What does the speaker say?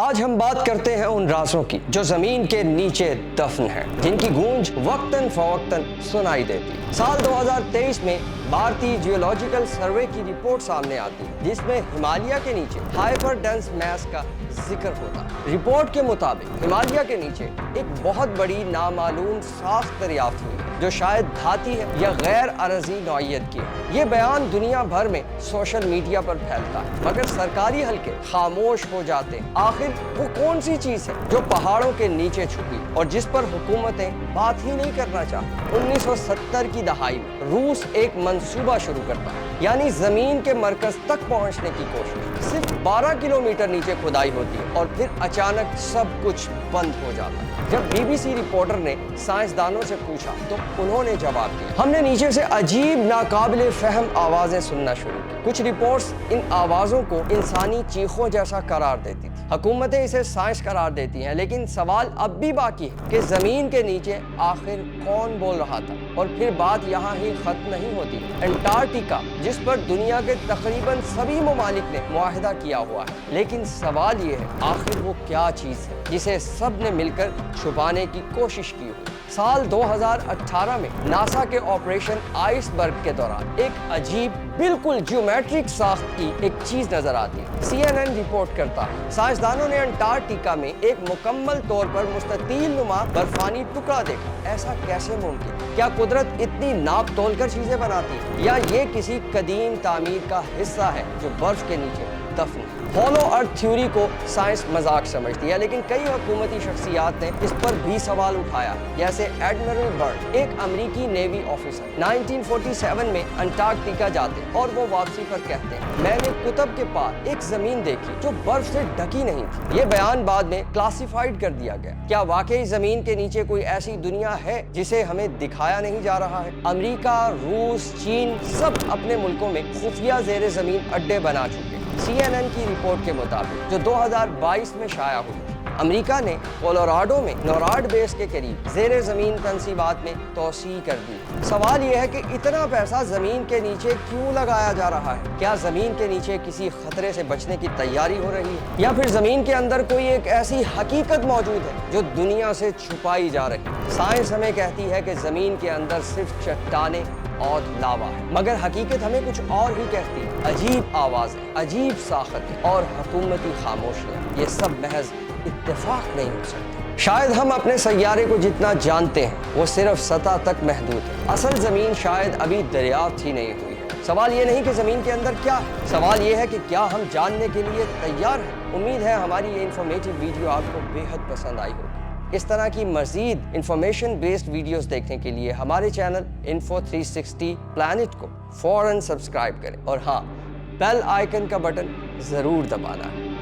آج ہم بات کرتے ہیں ان رازوں کی جو زمین کے نیچے دفن ہیں، جن کی گونج وقتاً فوقتاً سنائی دیتی ہے۔ سال 2023 میں بھارتی جیولوجیکل سروے کی رپورٹ سامنے آتی ہے جس میں ہمالیہ کے نیچے ہائپر ڈینس میس کا ذکر ہوتا ہے۔ رپورٹ کے مطابق ہمالیہ کے نیچے ایک بہت بڑی نامعلوم ساخت دریافت ہوئی ہے جو شاید دھاتی ہے یا غیر ارضی نوعیت کی ہے۔ یہ بیان دنیا بھر میں سوشل میڈیا پر پھیلتا ہے مگر سرکاری حلقے خاموش ہو جاتے ہیں۔ آخر وہ کون سی چیز ہے جو پہاڑوں کے نیچے چھپی اور جس پر حکومتیں بات ہی نہیں کرنا چاہتی؟ 1970 کی دہائی میں روس ایک منصوبہ شروع کرتا ہے، یعنی زمین کے مرکز تک پہنچنے کی کوشش۔ صرف 12 کلومیٹر نیچے کھدائی ہوتی ہے اور پھر اچانک سب کچھ بند ہو جاتا ہے۔ جب بی بی سی رپورٹر نے سائنسدانوں سے پوچھا تو انہوں نے جواب دیا، ہم نے نیچے سے عجیب ناقابل فہم آوازیں سننا شروع کی۔ کچھ رپورٹس ان آوازوں کو انسانی چیخوں جیسا قرار دیتی تھی۔ حکومتیں اسے سائنس قرار دیتی ہیں، لیکن سوال اب بھی باقی ہے کہ زمین کے نیچے آخر کون بول رہا تھا؟ اور پھر بات یہاں ہی ختم نہیں ہوتی۔ انٹارکٹیکا، جس پر دنیا کے تقریباً سبھی ممالک نے معاہدہ کیا ہوا ہے، لیکن سوال یہ ہے آخر وہ کیا چیز ہے جسے سب نے مل کر چھپانے کی کوشش کی ہو؟ سال 2018 میں ناسا کے آپریشن آئس برگ کے دوران ایک عجیب بالکل جیومیٹرک ساخت کی ایک چیز نظر آتی ہے۔ CNN رپورٹ کرتا ہے سائنسدانوں نے انٹارکٹیکا میں ایک مکمل طور پر مستطیل نما برفانی ٹکڑا دیکھا۔ ایسا کیسے ممکن؟ کیا قدرت اتنی ناپ تول کر چیزیں بناتی ہے یا یہ کسی قدیم تعمیر کا حصہ ہے جو برف کے نیچے دفن ہے؟ ہولو ارتھ تھیوری کو سائنس مذاق سمجھتی ہے، لیکن کئی حکومتی شخصیات نے اس پر بھی سوال اٹھایا، جیسے ایڈمرل برڈ، ایک امریکی نیوی آفیسر 1947 میں انٹارکٹیکا جاتے اور وہ واپسی پر کہتے ہیں، میں نے قطب کے پار ایک زمین دیکھی جو برف سے ڈھکی نہیں تھی۔ یہ بیان بعد میں کلاسیفائڈ کر دیا گیا۔ کیا واقعی زمین کے نیچے کوئی ایسی دنیا ہے جسے ہمیں دکھایا نہیں جا رہا ہے؟ امریکہ، روس، چین سب اپنے ملکوں میں خفیہ زیر زمین اڈے بنا چکے۔ CNN کی رپورٹ کے مطابق جو 2022 میں شائع ہوئی، امریکہ نے کولوراڈو میں نوراڈ بیس کے قریب زیر زمین تنصیبات میں توسیع کر دی۔ سوال یہ ہے کہ اتنا پیسہ زمین کے نیچے کیوں لگایا جا رہا ہے؟ کیا زمین کے نیچے کسی خطرے سے بچنے کی تیاری ہو رہی ہے یا پھر زمین کے اندر کوئی ایک ایسی حقیقت موجود ہے جو دنیا سے چھپائی جا رہی ہے؟ سائنس ہمیں کہتی ہے کہ زمین کے اندر صرف چٹانیں اور لاوا ہے، مگر حقیقت ہمیں کچھ اور ہی کہتی ہے۔ عجیب آوازیں، عجیب ساختیں اور حکومتی خاموشیاں، یہ سب محض اتفاق نہیں ہو سکتے۔ شاید ہم اپنے سیارے کو جتنا جانتے ہیں وہ صرف سطح تک محدود ہے۔ اصل زمین شاید ابھی دریافت ہی نہیں ہوئی ہے۔ سوال یہ نہیں کہ زمین کے اندر کیا ہے، سوال یہ ہے کہ کیا ہم جاننے کے لیے تیار ہیں؟ امید ہے ہماری یہ انفارمیٹیو ویڈیو آپ کو بے حد پسند آئی ہوگی۔ اس طرح کی مزید انفارمیشن بیسڈ ویڈیوز دیکھنے کے لیے ہمارے چینل انفو 360 پلانٹ کو فوراً سبسکرائب کریں اور ہاں، بیل آئیکن کا بٹن ضرور دبانا ہے۔